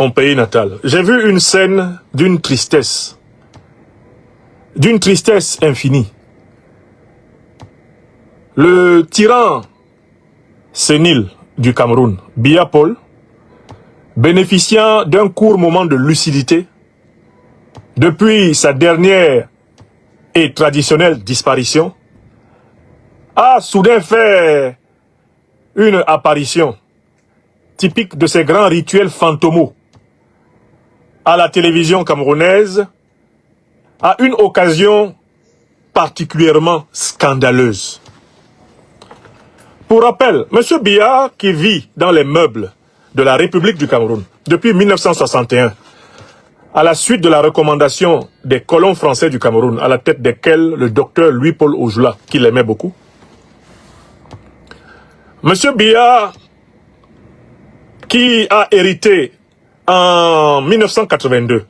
mon pays natal, j'ai vu une scène d'une tristesse infinie. Le tyran sénile du Cameroun, Biya Paul, bénéficiant d'un court moment de lucidité, depuis sa dernière et traditionnelle disparition, a soudain fait une apparition typique de ces grands rituels fantomaux à la télévision camerounaise à une occasion particulièrement scandaleuse. Pour rappel, M. Biya, qui vit dans les meubles de la République du Cameroun depuis 1961, à la suite de la recommandation des colons français du Cameroun, à la tête desquels le docteur Louis-Paul Ojoula, qui l'aimait beaucoup, M. Biya, qui a hérité en 1982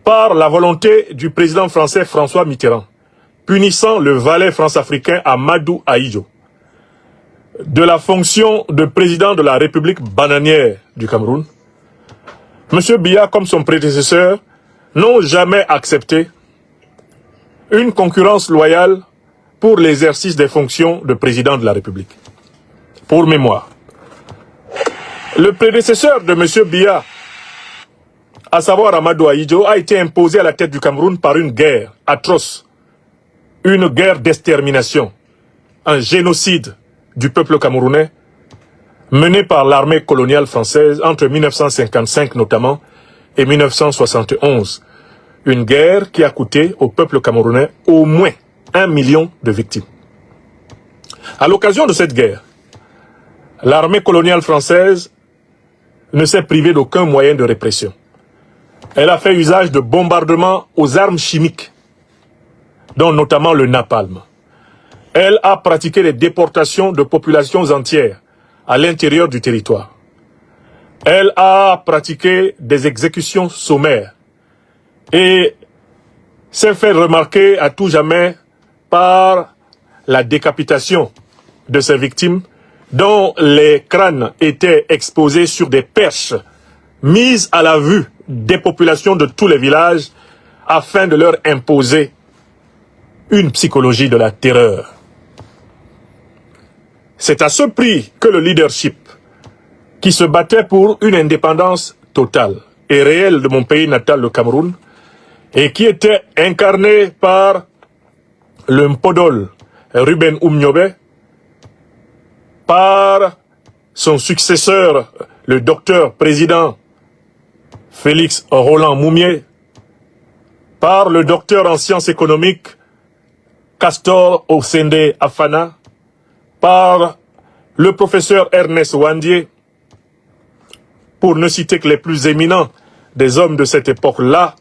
par la volonté du président français François Mitterrand, punissant le valet france-africain Amadou Ahidjo de la fonction de président de la République bananière du Cameroun, M. Biya, comme son prédécesseur, n'ont jamais accepté une concurrence loyale pour l'exercice des fonctions de président de la République. Pour mémoire, le prédécesseur de M. Biya, à savoir Amadou Ahidjo, a été imposé à la tête du Cameroun par une guerre atroce, une guerre d'extermination, un génocide du peuple camerounais mené par l'armée coloniale française entre 1955 notamment et 1971. Une guerre qui a coûté au peuple camerounais au moins 1 million de victimes. À l'occasion de cette guerre, l'armée coloniale française ne s'est privée d'aucun moyen de répression. Elle a fait usage de bombardements aux armes chimiques, dont notamment le napalm. Elle a pratiqué les déportations de populations entières à l'intérieur du territoire. Elle a pratiqué des exécutions sommaires et s'est fait remarquer à tout jamais par la décapitation de ses victimes dont les crânes étaient exposés sur des perches mises à la vue des populations de tous les villages afin de leur imposer une psychologie de la terreur. C'est à ce prix que le leadership, qui se battait pour une indépendance totale et réelle de mon pays natal, le Cameroun, et qui était incarné par le Mpodol Ruben Oumniobe, par son successeur, le docteur président Félix Roland Moumié, par le docteur en sciences économiques Castor Osende Afana, par le professeur Ernest Wandié, pour ne citer que les plus éminents des hommes de cette époque-là,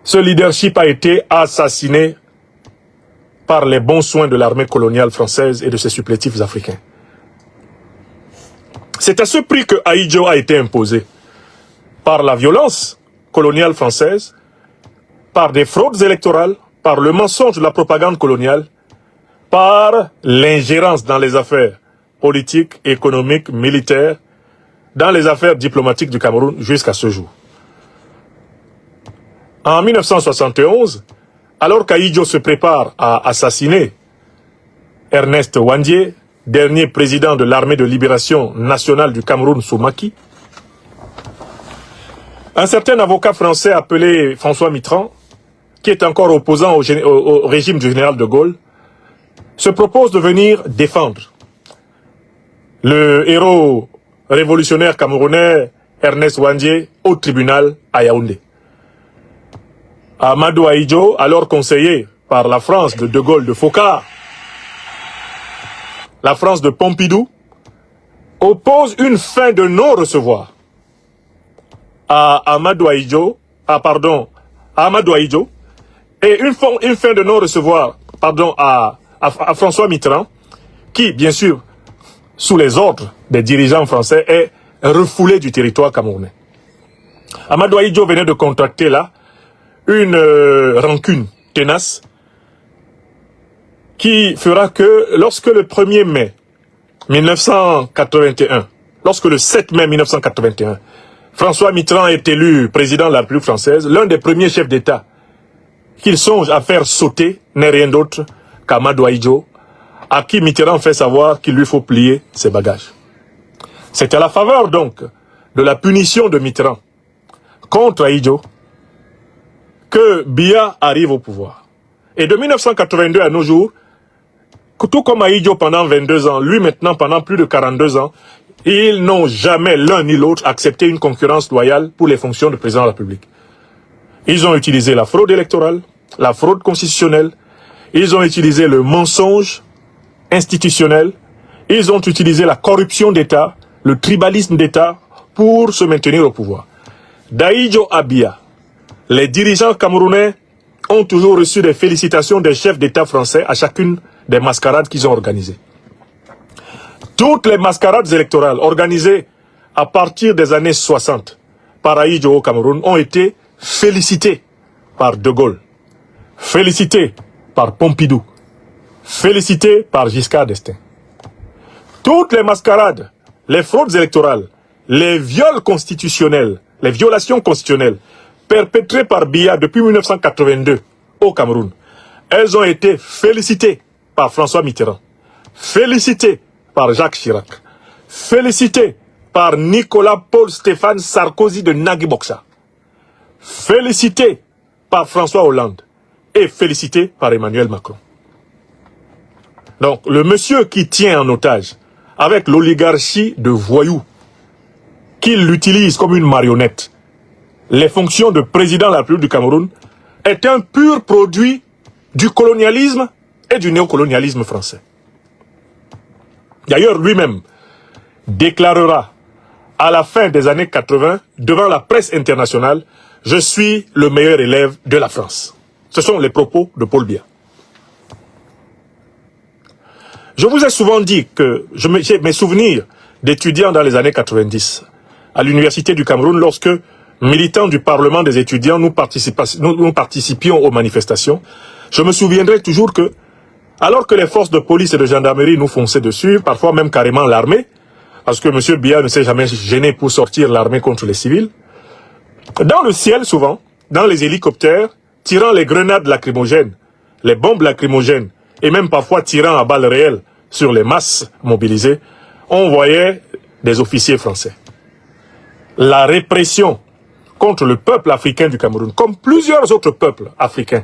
ce leadership a été assassiné par les bons soins de l'armée coloniale française et de ses supplétifs africains. C'est à ce prix que Ahidjo a été imposé, par la violence coloniale française, par des fraudes électorales, par le mensonge de la propagande coloniale, par l'ingérence dans les affaires politiques, économiques, militaires, dans les affaires diplomatiques du Cameroun jusqu'à ce jour. En 1971, alors qu'Ahidjo se prépare à assassiner Ernest Wandié, dernier président de l'armée de libération nationale du Cameroun sous Macky, un certain avocat français appelé François Mitterrand, qui est encore opposant au régime du général de Gaulle, se propose de venir défendre le héros révolutionnaire camerounais Ernest Wandié au tribunal à Yaoundé. Amadou Ahidjo, alors conseillé par la France de Gaulle, de Foccart, la France de Pompidou, oppose une fin de non-recevoir à Amadou Ahidjo, et une fin de non-recevoir, à François Mitterrand, qui, bien sûr, sous les ordres des dirigeants français, est refoulé du territoire camerounais. Amadou Ahidjo venait de contracter là une rancune tenace qui fera que lorsque le 1er mai 1981, lorsque le 7 mai 1981, François Mitterrand est élu président de la République française, l'un des premiers chefs d'État qu'il songe à faire sauter n'est rien d'autre qu'Amadou Ahidjo, à qui Mitterrand fait savoir qu'il lui faut plier ses bagages. C'est à la faveur donc de la punition de Mitterrand contre Ahidjo que Biya arrive au pouvoir. Et de 1982 à nos jours, tout comme Ahidjo pendant 22 ans, lui maintenant pendant plus de 42 ans, ils n'ont jamais l'un ni l'autre accepté une concurrence loyale pour les fonctions de président de la République. Ils ont utilisé la fraude électorale, la fraude constitutionnelle, ils ont utilisé le mensonge institutionnel, ils ont utilisé la corruption d'État, le tribalisme d'État pour se maintenir au pouvoir. D'Ahidjo à Biya, les dirigeants camerounais ont toujours reçu des félicitations des chefs d'État français à chacune des mascarades qu'ils ont organisées. Toutes les mascarades électorales organisées à partir des années 60 par Ahidjo au Cameroun ont été félicitées par De Gaulle, félicitées par Pompidou, félicitées par Giscard d'Estaing. Toutes les mascarades, les fraudes électorales, les viols constitutionnels, les violations constitutionnelles perpétrées par Biya depuis 1982 au Cameroun, elles ont été félicitées par François Mitterrand, félicitées par Jacques Chirac, félicitées par Nicolas Paul Stéphane Sarkozy de Nagui Boksa, félicitées par François Hollande et félicitées par Emmanuel Macron. Donc, le monsieur qui tient en otage avec l'oligarchie de voyous, qui l'utilise comme une marionnette, les fonctions de président de la République du Cameroun, est un pur produit du colonialisme et du néocolonialisme français. D'ailleurs, lui-même déclarera à la fin des années 80, devant la presse internationale, « Je suis le meilleur élève de la France ». Ce sont les propos de Paul Biya. Je vous ai souvent dit que j'ai mes souvenirs d'étudiants dans les années 90 à l'Université du Cameroun lorsque, militants du Parlement des étudiants, nous participions aux manifestations. Je me souviendrai toujours que, alors que les forces de police et de gendarmerie nous fonçaient dessus, parfois même carrément l'armée, parce que M. Biya ne s'est jamais gêné pour sortir l'armée contre les civils, dans le ciel souvent, dans les hélicoptères, tirant les grenades lacrymogènes, les bombes lacrymogènes, et même parfois tirant à balles réelles sur les masses mobilisées, on voyait des officiers français. La répression contre le peuple africain du Cameroun, comme plusieurs autres peuples africains,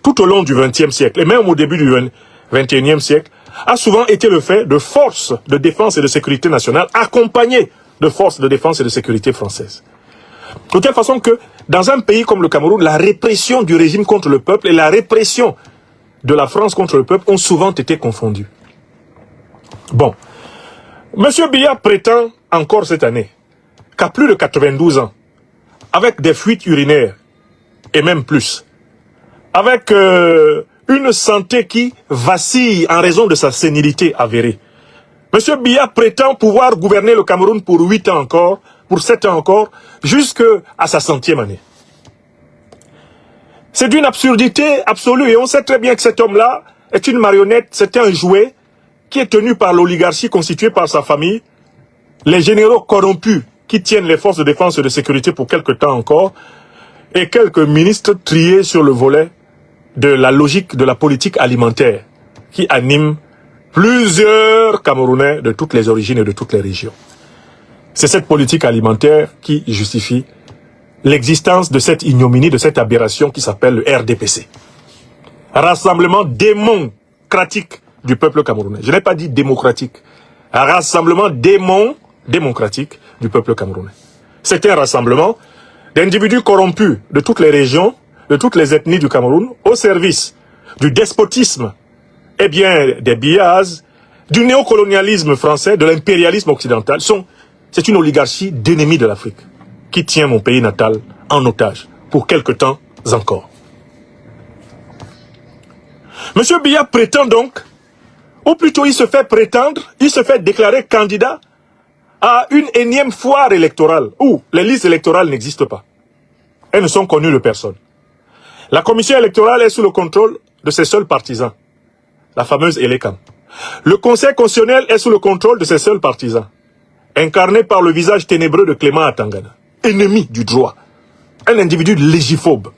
tout au long du XXe siècle, et même au début du XXIe siècle, a souvent été le fait de forces de défense et de sécurité nationale, accompagnées de forces de défense et de sécurité françaises. De telle façon que, dans un pays comme le Cameroun, la répression du régime contre le peuple et la répression de la France contre le peuple ont souvent été confondues. Bon, M. Biya prétend encore cette année qu'à plus de 92 ans, avec des fuites urinaires, et même plus, avec une santé qui vacille en raison de sa sénilité avérée, M. Biya prétend pouvoir gouverner le Cameroun pour 8 ans encore, pour 7 ans encore, jusqu'à sa 100e année. C'est d'une absurdité absolue, et on sait très bien que cet homme-là est une marionnette, c'est un jouet qui est tenu par l'oligarchie constituée par sa famille, les généraux corrompus qui tiennent les forces de défense et de sécurité pour quelque temps encore, et quelques ministres triés sur le volet de la logique de la politique alimentaire qui anime plusieurs Camerounais de toutes les origines et de toutes les régions. C'est cette politique alimentaire qui justifie l'existence de cette ignominie, de cette aberration qui s'appelle le RDPC. Rassemblement démocratique du peuple camerounais. Je n'ai pas dit démocratique. Un rassemblement démocratique du peuple camerounais. C'est un rassemblement d'individus corrompus de toutes les régions, de toutes les ethnies du Cameroun, au service du despotisme, et bien des Biyaz, du néocolonialisme français, de l'impérialisme occidental. C'est une oligarchie d'ennemis de l'Afrique qui tient mon pays natal en otage pour quelque temps encore. M. Biya prétend donc, ou plutôt il se fait prétendre, il se fait déclarer candidat à une énième foire électorale où les listes électorales n'existent pas. Elles ne sont connues de personne. La commission électorale est sous le contrôle de ses seuls partisans, la fameuse Elekam. Le Conseil constitutionnel est sous le contrôle de ses seuls partisans, incarné par le visage ténébreux de Clément Atangana. ennemi du droit, un individu légiphobe.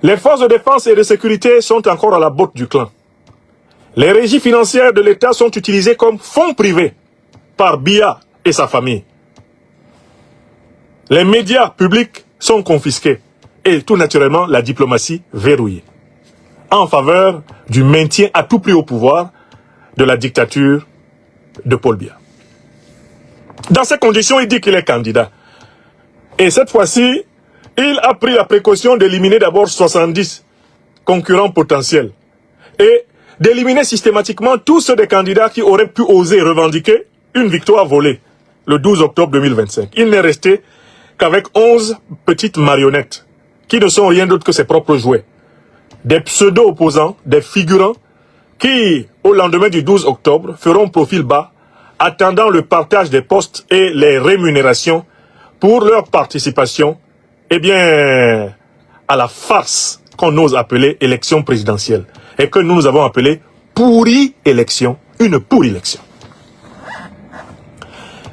Les forces de défense et de sécurité sont encore à la botte du clan. Les régies financières de l'État sont utilisées comme fonds privés par Biya et sa famille. Les médias publics sont confisqués et tout naturellement la diplomatie verrouillée en faveur du maintien à tout prix au pouvoir de la dictature de Paul Biya. Dans ces conditions, il dit qu'il est candidat. Et cette fois-ci, il a pris la précaution d'éliminer d'abord 70 concurrents potentiels et d'éliminer systématiquement tous ceux des candidats qui auraient pu oser revendiquer une victoire volée le 12 octobre 2025. Il n'est resté qu'avec 11 petites marionnettes qui ne sont rien d'autre que ses propres jouets. Des pseudo-opposants, des figurants qui, au lendemain du 12 octobre, feront profil bas, attendant le partage des postes et les rémunérations pour leur participation, eh bien, à la farce qu'on ose appeler élection présidentielle et que nous avons appelé pourri élection, une pourri élection.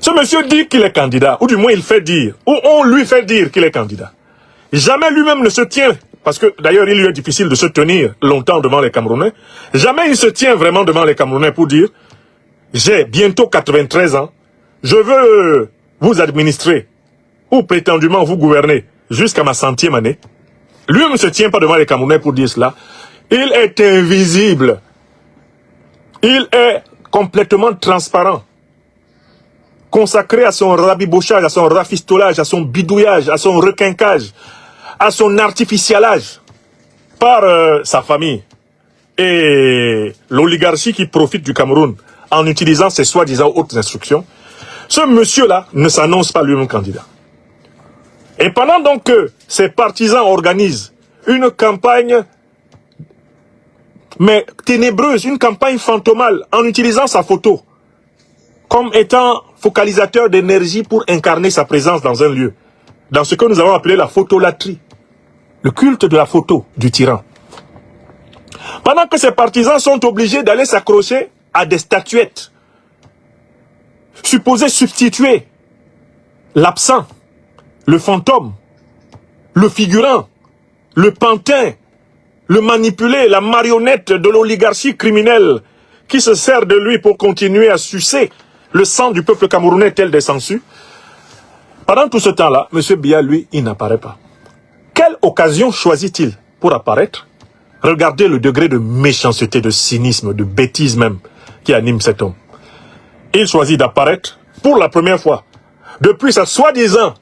Ce monsieur dit qu'il est candidat, ou du moins il fait dire, ou on lui fait dire qu'il est candidat. Jamais lui-même ne se tient, parce que d'ailleurs il lui est difficile de se tenir longtemps devant les Camerounais, jamais il se tient vraiment devant les Camerounais pour dire « J'ai bientôt 93 ans, je veux vous administrer, ou prétendument vous gouverner, jusqu'à ma 100e année. » Lui-même ne se tient pas devant les Camerounais pour dire cela. Il est invisible. Il est complètement transparent. Consacré à son rabibochage, à son rafistolage, à son bidouillage, à son requinquage, à son artificialage par sa famille et l'oligarchie qui profite du Cameroun en utilisant ses soi-disant hautes instructions. Ce monsieur-là ne s'annonce pas lui-même candidat. Et pendant donc que ses partisans organisent une campagne, mais ténébreuse, une campagne fantomale, en utilisant sa photo comme étant focalisateur d'énergie pour incarner sa présence dans un lieu, dans ce que nous avons appelé la photolatrie, le culte de la photo du tyran. Pendant que ses partisans sont obligés d'aller s'accrocher à des statuettes, supposées substituer l'absent, le fantôme, le figurant, le pantin, le manipulé, la marionnette de l'oligarchie criminelle qui se sert de lui pour continuer à sucer le sang du peuple camerounais tel des sangsues. Pendant tout ce temps-là, M. Biya, lui, il n'apparaît pas. Quelle occasion choisit-il pour apparaître? Regardez le degré de méchanceté, de cynisme, de bêtise même qui anime cet homme. Il choisit d'apparaître pour la première fois depuis sa soi-disant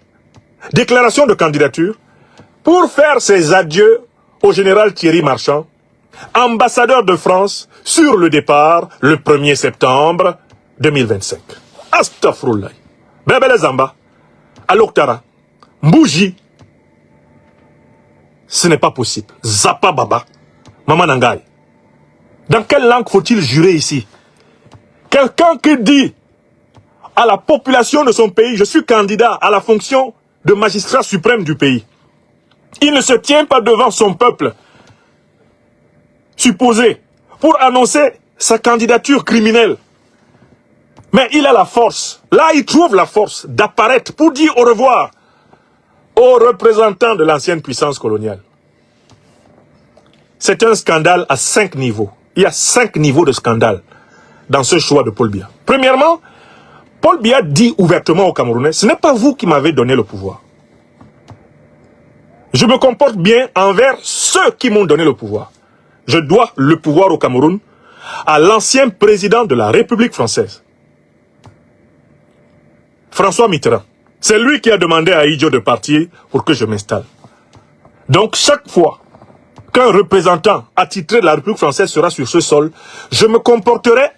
déclaration de candidature pour faire ses adieux au général Thierry Marchand, ambassadeur de France sur le départ le 1er septembre 2025. Astaghfirullah. Bébé Zamba, Aloktara, Mbouji. Ce n'est pas possible. Zapa Baba, Maman Nangai. Dans quelle langue faut-il jurer ici? Quelqu'un qui dit à la population de son pays, je suis candidat à la fonction de magistrat suprême du pays. Il ne se tient pas devant son peuple supposé pour annoncer sa candidature criminelle. Mais il a la force, là il trouve la force d'apparaître pour dire au revoir aux représentants de l'ancienne puissance coloniale. C'est un scandale à 5 niveaux. Il y a 5 niveaux de scandale dans ce choix de Paul Biya. Premièrement, Paul Biya dit ouvertement aux Camerounais, ce n'est pas vous qui m'avez donné le pouvoir. Je me comporte bien envers ceux qui m'ont donné le pouvoir. Je dois le pouvoir au Cameroun à l'ancien président de la République française, François Mitterrand. C'est lui qui a demandé à Ahidjo de partir pour que je m'installe. Donc chaque fois qu'un représentant attitré de la République française sera sur ce sol, je me comporterai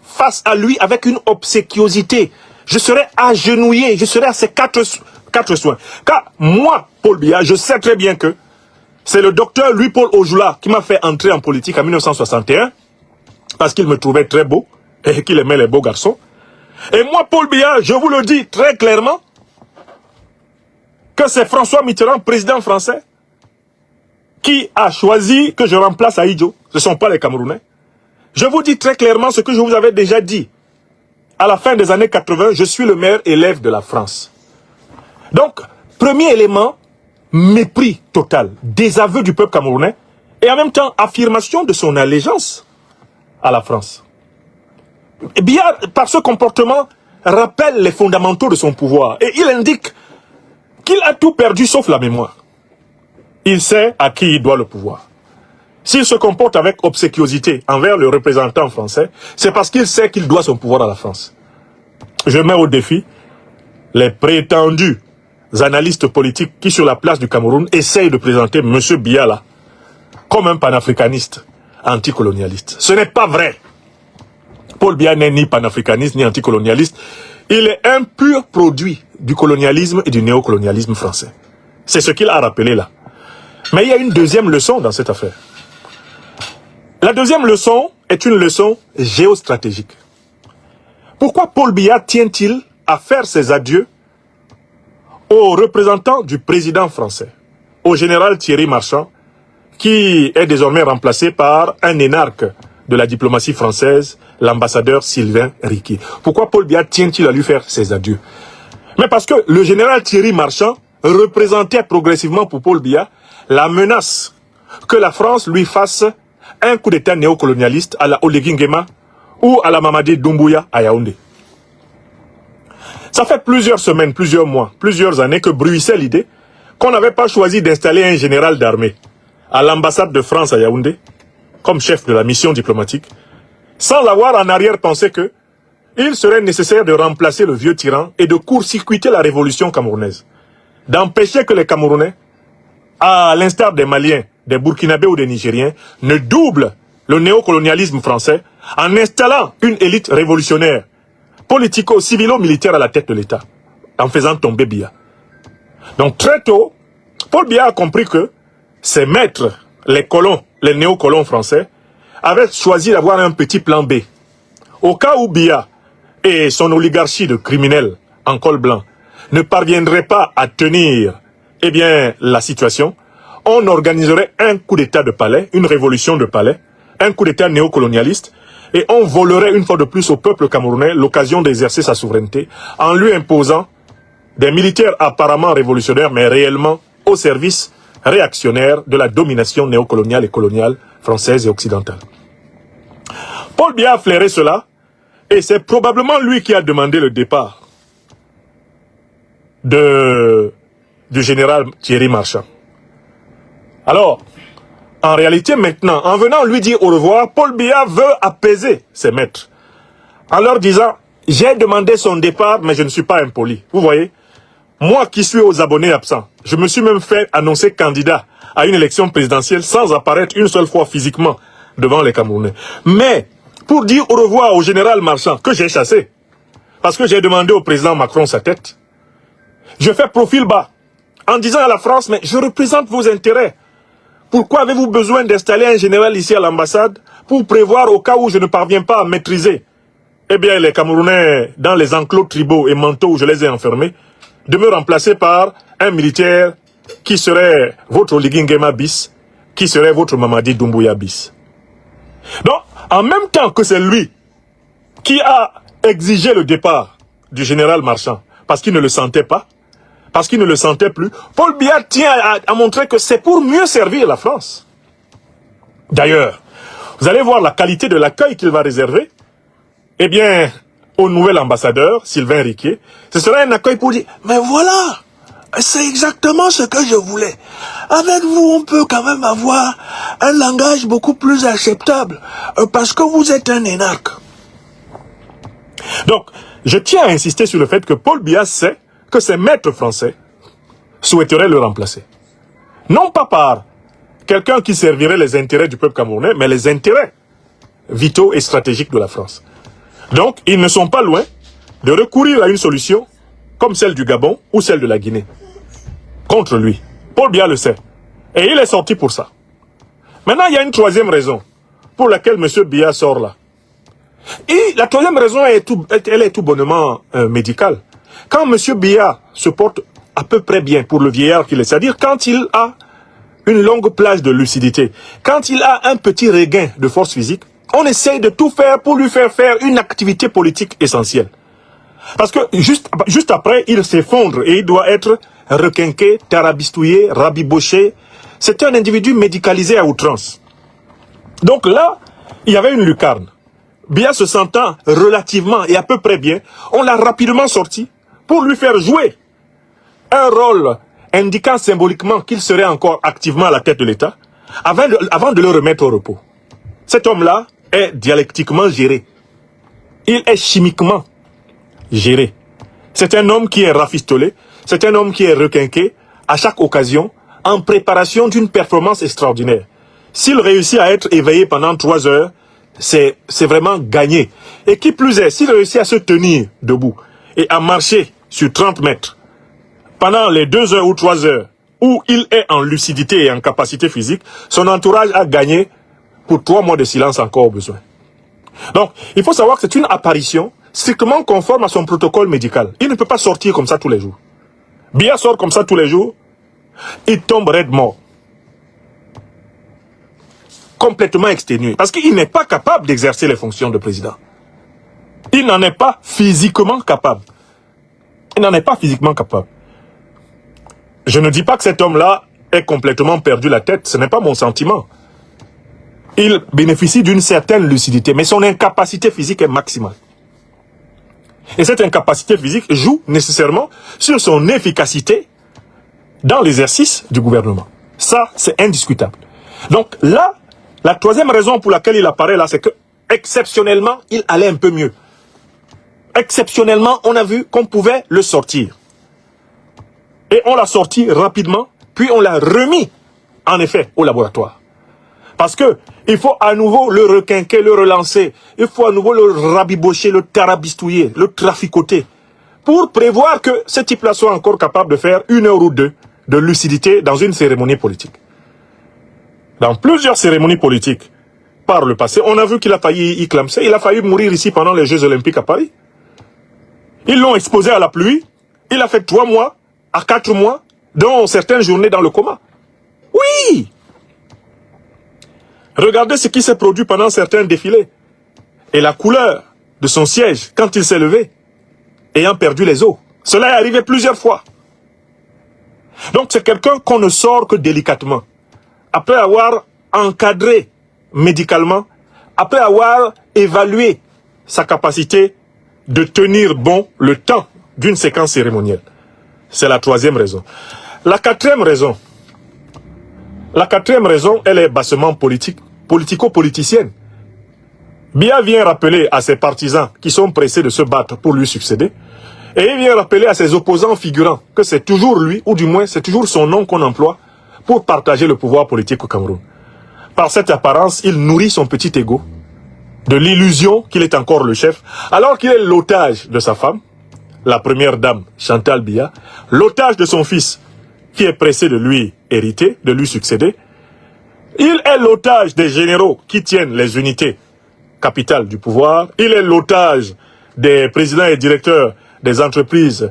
face à lui avec une obséquiosité. Je serai agenouillé, je serai à ses quatre soins. Car moi, Paul Biya, je sais très bien que c'est le docteur Louis-Paul Ojoula qui m'a fait entrer en politique en 1961 parce qu'il me trouvait très beau et qu'il aimait les beaux garçons. Et moi, Paul Biya, je vous le dis très clairement que c'est François Mitterrand, président français, qui a choisi que je remplace Ahidjo. Ce ne sont pas les Camerounais. Je vous dis très clairement ce que je vous avais déjà dit. À la fin des années 80, je suis le meilleur élève de la France. Donc, premier élément, mépris total, désaveu du peuple camerounais et en même temps affirmation de son allégeance à la France. Et bien, par ce comportement, rappelle les fondamentaux de son pouvoir et il indique qu'il a tout perdu sauf la mémoire. Il sait à qui il doit le pouvoir. S'il se comporte avec obséquiosité envers le représentant français, c'est parce qu'il sait qu'il doit son pouvoir à la France. Je mets au défi les prétendus analystes politiques qui, sur la place du Cameroun, essayent de présenter M. Biya là comme un panafricaniste anticolonialiste. Ce n'est pas vrai. Paul Biya n'est ni panafricaniste ni anticolonialiste. Il est un pur produit du colonialisme et du néocolonialisme français. C'est ce qu'il a rappelé là. Mais il y a une deuxième leçon dans cette affaire. La deuxième leçon est une leçon géostratégique. Pourquoi Paul Biya tient-il à faire ses adieux au représentant du président français, au général Thierry Marchand, qui est désormais remplacé par un énarque de la diplomatie française, l'ambassadeur Sylvain Riquier. Pourquoi Paul Biya tient-il à lui faire ses adieux? Mais parce que le général Thierry Marchand représentait progressivement pour Paul Biya la menace que la France lui fasse un coup d'état néocolonialiste à la Oligui Nguema ou à la Mamadi Doumbouya à Yaoundé. Ça fait plusieurs semaines, plusieurs mois, plusieurs années que bruissait l'idée qu'on n'avait pas choisi d'installer un général d'armée à l'ambassade de France à Yaoundé comme chef de la mission diplomatique, sans avoir en arrière pensé que il serait nécessaire de remplacer le vieux tyran et de court-circuiter la révolution camerounaise, d'empêcher que les Camerounais, à l'instar des Maliens, des Burkinabés ou des Nigériens, ne doublent le néocolonialisme français en installant une élite révolutionnaire, politico-civilo-militaire à la tête de l'État, en faisant tomber Biya. Donc très tôt, Paul Biya a compris que ses maîtres, les colons, les néocolons français, avaient choisi d'avoir un petit plan B. Au cas où Biya et son oligarchie de criminels en col blanc ne parviendraient pas à tenir la situation, on organiserait un coup d'état de palais, une révolution de palais, un coup d'état néocolonialiste, et on volerait une fois de plus au peuple camerounais l'occasion d'exercer sa souveraineté en lui imposant des militaires apparemment révolutionnaires mais réellement au service réactionnaire de la domination néocoloniale et coloniale française et occidentale. Paul Biya a flairé cela et c'est probablement lui qui a demandé le départ du général Thierry Marchand. Alors, en réalité maintenant, en venant lui dire au revoir, Paul Biya veut apaiser ses maîtres en leur disant « J'ai demandé son départ, mais je ne suis pas impoli. » Vous voyez, moi qui suis aux abonnés absents, je me suis même fait annoncer candidat à une élection présidentielle sans apparaître une seule fois physiquement devant les Camerounais. Mais pour dire au revoir au général Marchand que j'ai chassé, parce que j'ai demandé au président Macron sa tête, je fais profil bas en disant à la France « Mais je représente vos intérêts. Pourquoi avez-vous besoin d'installer un général ici à l'ambassade pour prévoir au cas où je ne parviens pas à maîtriser les Camerounais dans les enclos tribaux et manteaux où je les ai enfermés, de me remplacer par un militaire qui serait votre Oligui Nguema bis, qui serait votre Mamadi Doumbouya bis. » Donc, en même temps que c'est lui qui a exigé le départ du général Marchand, parce qu'il ne le sentait pas, parce qu'il ne le sentait plus, Paul Biya tient à montrer que c'est pour mieux servir la France. D'ailleurs, vous allez voir la qualité de l'accueil qu'il va réserver, au nouvel ambassadeur, Sylvain Riquier. Ce sera un accueil pour dire, mais voilà, c'est exactement ce que je voulais. Avec vous, on peut quand même avoir un langage beaucoup plus acceptable, parce que vous êtes un énarque. Donc, je tiens à insister sur le fait que Paul Biya sait que ses maîtres français souhaiteraient le remplacer. Non pas par quelqu'un qui servirait les intérêts du peuple camerounais, mais les intérêts vitaux et stratégiques de la France. Donc, ils ne sont pas loin de recourir à une solution comme celle du Gabon ou celle de la Guinée contre lui. Paul Biya le sait. Et il est sorti pour ça. Maintenant, il y a une troisième raison pour laquelle M. Biya sort là. Et la troisième raison, elle est tout bonnement médicale. Quand M. Biya se porte à peu près bien pour le vieillard qu'il est, c'est-à-dire quand il a une longue plage de lucidité, quand il a un petit regain de force physique, on essaye de tout faire pour lui faire une activité politique essentielle. Parce que juste après, il s'effondre et il doit être requinqué, tarabistouillé, rabiboché. C'était un individu médicalisé à outrance. Donc là, il y avait une lucarne. Biya se sentant relativement et à peu près bien, on l'a rapidement sorti pour lui faire jouer un rôle indiquant symboliquement qu'il serait encore activement à la tête de l'État avant de le remettre au repos. Cet homme-là est dialectiquement géré. Il est chimiquement géré. C'est un homme qui est rafistolé, c'est un homme qui est requinqué à chaque occasion en préparation d'une performance extraordinaire. S'il réussit à être éveillé pendant 3 heures, c'est vraiment gagné. Et qui plus est, s'il réussit à se tenir debout et à marcher sur 30 mètres pendant les 2 heures ou 3 heures où il est en lucidité et en capacité physique, son entourage a gagné pour 3 mois de silence encore au besoin. Donc, il faut savoir que c'est une apparition strictement conforme à son protocole médical. Il ne peut pas sortir comme ça tous les jours. Biya sort comme ça tous les jours, il tombe raide mort. Complètement exténué. Parce qu'il n'est pas capable d'exercer les fonctions de président. Il n'en est pas physiquement capable. Il n'en est pas physiquement capable. Je ne dis pas que cet homme-là ait complètement perdu la tête. Ce n'est pas mon sentiment. Il bénéficie d'une certaine lucidité, mais son incapacité physique est maximale. Et cette incapacité physique joue nécessairement sur son efficacité dans l'exercice du gouvernement. Ça, c'est indiscutable. Donc là, la troisième raison pour laquelle il apparaît là, c'est que exceptionnellement, il allait un peu mieux. Exceptionnellement, on a vu qu'on pouvait le sortir. Et on l'a sorti rapidement, puis on l'a remis, en effet, au laboratoire. Parce que il faut à nouveau le requinquer, le relancer. Il faut à nouveau le rabibocher, le tarabistouiller, le traficoter. Pour prévoir que ce type-là soit encore capable de faire 1 heure ou 2 de lucidité dans une cérémonie politique. Dans plusieurs cérémonies politiques, par le passé, on a vu qu'il a failli y clamser. Il a failli mourir ici pendant les Jeux Olympiques à Paris. Ils l'ont exposé à la pluie. Il a fait 3 mois à 4 mois, dont certaines journées dans le coma. Oui! Regardez ce qui s'est produit pendant certains défilés. Et la couleur de son siège quand il s'est levé, ayant perdu les os. Cela est arrivé plusieurs fois. Donc c'est quelqu'un qu'on ne sort que délicatement. Après avoir encadré médicalement, après avoir évalué sa capacité de tenir bon le temps d'une séquence cérémonielle. C'est la troisième raison. La quatrième raison, elle est bassement politico-politicienne. Biya vient rappeler à ses partisans qui sont pressés de se battre pour lui succéder, et il vient rappeler à ses opposants figurants que c'est toujours lui, ou du moins c'est toujours son nom qu'on emploie pour partager le pouvoir politique au Cameroun. Par cette apparence, il nourrit son petit ego de l'illusion qu'il est encore le chef, alors qu'il est l'otage de sa femme, la première dame Chantal Biya, l'otage de son fils qui est pressé de lui hériter, de lui succéder. Il est l'otage des généraux qui tiennent les unités capitales du pouvoir. Il est l'otage des présidents et directeurs des entreprises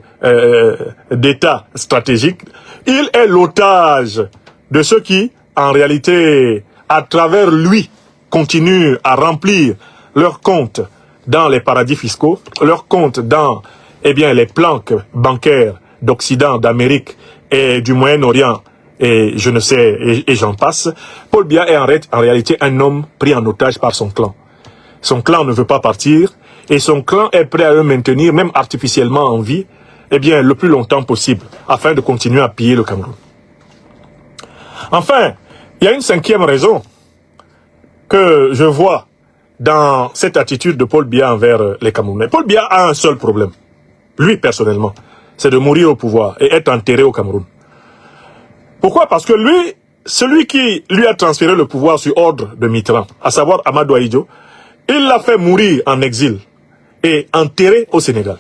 d'État stratégiques. Il est l'otage de ceux qui, en réalité, à travers lui, continuent à remplir leurs comptes dans les paradis fiscaux, leurs comptes dans les planques bancaires d'Occident, d'Amérique et du Moyen-Orient, et je ne sais, et j'en passe. Paul Biya est en réalité un homme pris en otage par son clan. Son clan ne veut pas partir, et son clan est prêt à le maintenir, même artificiellement en vie, le plus longtemps possible, afin de continuer à piller le Cameroun. Enfin, il y a une cinquième raison que je vois dans cette attitude de Paul Biya envers les Camerounais. Paul Biya a un seul problème, lui personnellement, c'est de mourir au pouvoir et être enterré au Cameroun. Pourquoi? Parce que lui, celui qui lui a transféré le pouvoir sur ordre de Mitterrand, à savoir Amadou Ahidjo, il l'a fait mourir en exil et enterré au Sénégal.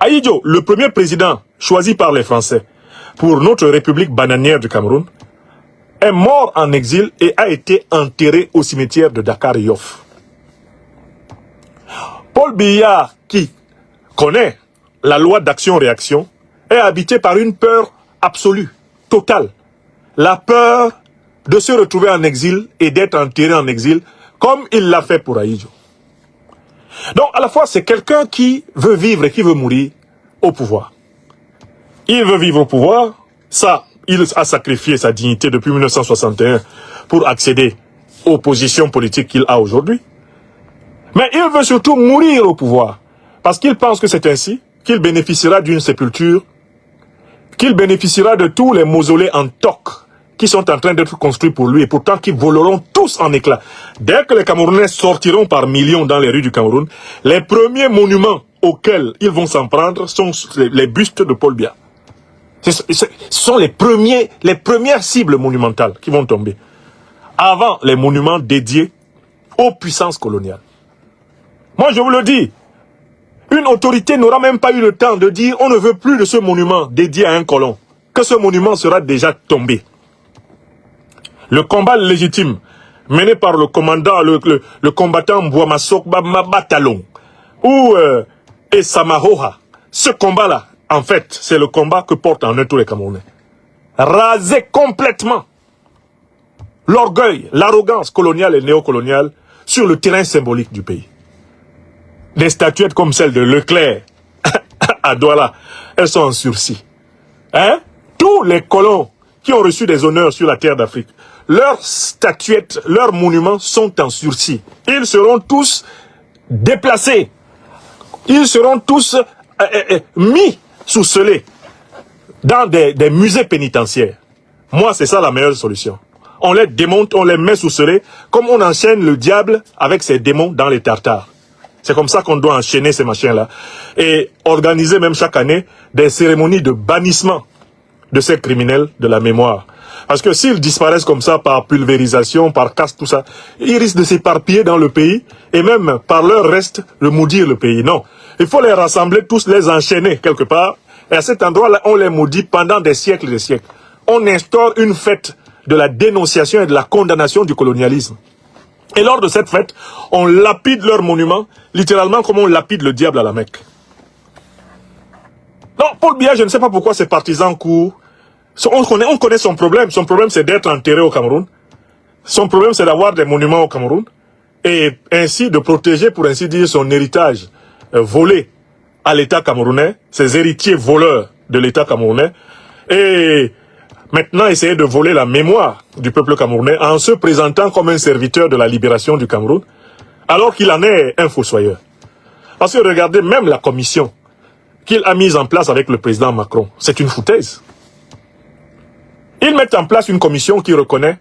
Ahidjo, le premier président choisi par les Français pour notre République bananière du Cameroun, est mort en exil et a été enterré au cimetière de Dakar-Yoff. Paul Biya, qui connaît la loi d'action-réaction, est habité par une peur absolue, totale. La peur de se retrouver en exil et d'être enterré en exil, comme il l'a fait pour Ahidjo. Donc, à la fois, c'est quelqu'un qui veut vivre et qui veut mourir au pouvoir. Il veut vivre au pouvoir, ça, il a sacrifié sa dignité depuis 1961 pour accéder aux positions politiques qu'il a aujourd'hui. Mais il veut surtout mourir au pouvoir, parce qu'il pense que c'est ainsi qu'il bénéficiera d'une sépulture, qu'il bénéficiera de tous les mausolées en toc qui sont en train d'être construits pour lui et pourtant qui voleront tous en éclats. Dès que les Camerounais sortiront par millions dans les rues du Cameroun, les premiers monuments auxquels ils vont s'en prendre sont les bustes de Paul Biya. Ce sont les premières cibles monumentales qui vont tomber. Avant les monuments dédiés aux puissances coloniales. Moi, je vous le dis, une autorité n'aura même pas eu le temps de dire on ne veut plus de ce monument dédié à un colon, que ce monument sera déjà tombé. Le combat légitime mené par le commandant, le combattant Mbouamasok Batalon ou Esamahoha, ce combat-là, en fait, c'est le combat que portent en eux tous les Camerounais. Raser complètement l'orgueil, l'arrogance coloniale et néocoloniale sur le terrain symbolique du pays. Des statuettes comme celle de Leclerc à Douala, elles sont en sursis. Hein? Tous les colons qui ont reçu des honneurs sur la terre d'Afrique, leurs statuettes, leurs monuments sont en sursis. Ils seront tous déplacés. Ils seront tous mis sous scellés dans des musées pénitentiaires. Moi, c'est ça la meilleure solution. On les démonte, on les met sous scellés, comme on enchaîne le diable avec ses démons dans les tartares. C'est comme ça qu'on doit enchaîner ces machins-là. Et organiser même chaque année des cérémonies de bannissement de ces criminels de la mémoire. Parce que s'ils disparaissent comme ça par pulvérisation, par casse, tout ça, ils risquent de s'éparpiller dans le pays et même par leur reste de maudire le pays. Non, il faut les rassembler, tous les enchaîner quelque part. Et à cet endroit-là, on les maudit pendant des siècles et des siècles. On instaure une fête de la dénonciation et de la condamnation du colonialisme. Et lors de cette fête, on lapide leurs monuments, littéralement comme on lapide le diable à la Mecque. Non, Paul Biya, je ne sais pas pourquoi ses partisans courent. On connaît son problème. Son problème, c'est d'être enterré au Cameroun. Son problème, c'est d'avoir des monuments au Cameroun. Et ainsi de protéger, pour ainsi dire, son héritage volé à l'État camerounais, ses héritiers voleurs de l'État camerounais. Et maintenant, essayer de voler la mémoire du peuple camerounais en se présentant comme un serviteur de la libération du Cameroun, alors qu'il en est un fossoyeur. Parce que regardez, même la commission qu'il a mise en place avec le président Macron, c'est une foutaise. Ils mettent en place une commission qui reconnaît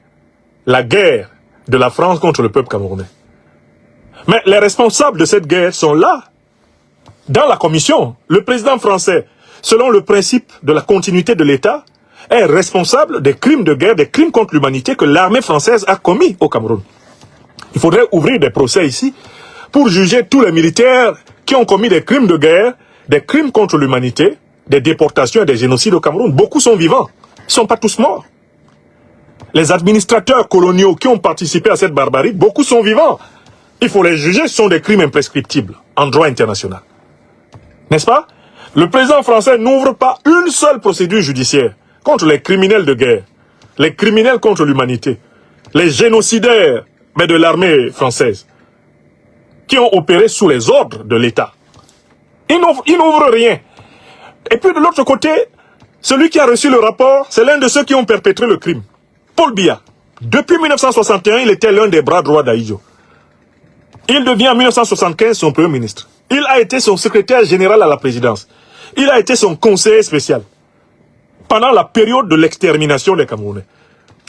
la guerre de la France contre le peuple camerounais. Mais les responsables de cette guerre sont là, dans la commission. Le président français, selon le principe de la continuité de l'État, est responsable des crimes de guerre, des crimes contre l'humanité que l'armée française a commis au Cameroun. Il faudrait ouvrir des procès ici pour juger tous les militaires qui ont commis des crimes de guerre, des crimes contre l'humanité, des déportations et des génocides au Cameroun. Beaucoup sont vivants. Ils ne sont pas tous morts. Les administrateurs coloniaux qui ont participé à cette barbarie, beaucoup sont vivants. Il faut les juger, ce sont des crimes imprescriptibles en droit international. N'est-ce pas? Le président français n'ouvre pas une seule procédure judiciaire contre les criminels de guerre, les criminels contre l'humanité, les génocidaires de l'armée française, qui ont opéré sous les ordres de l'État. Il n'ouvre rien. Et puis de l'autre côté, celui qui a reçu le rapport, c'est l'un de ceux qui ont perpétré le crime. Paul Biya. Depuis 1961, il était l'un des bras droits d'Ahidjo. Il devient en 1975 son premier ministre. Il a été son secrétaire général à la présidence. Il a été son conseiller spécial pendant la période de l'extermination des Camerounais.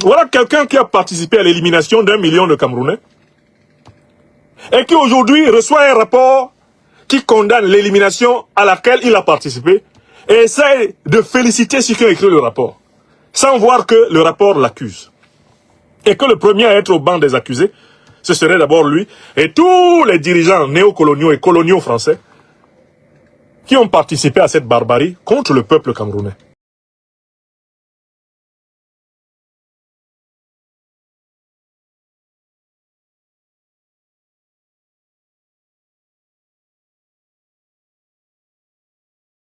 Voilà quelqu'un qui a participé à l'élimination d'1 million de Camerounais et qui aujourd'hui reçoit un rapport qui condamne l'élimination à laquelle il a participé et essaie de féliciter ceux qui ont écrit le rapport, sans voir que le rapport l'accuse. Et que le premier à être au banc des accusés, ce serait d'abord lui et tous les dirigeants néocoloniaux et coloniaux français qui ont participé à cette barbarie contre le peuple camerounais.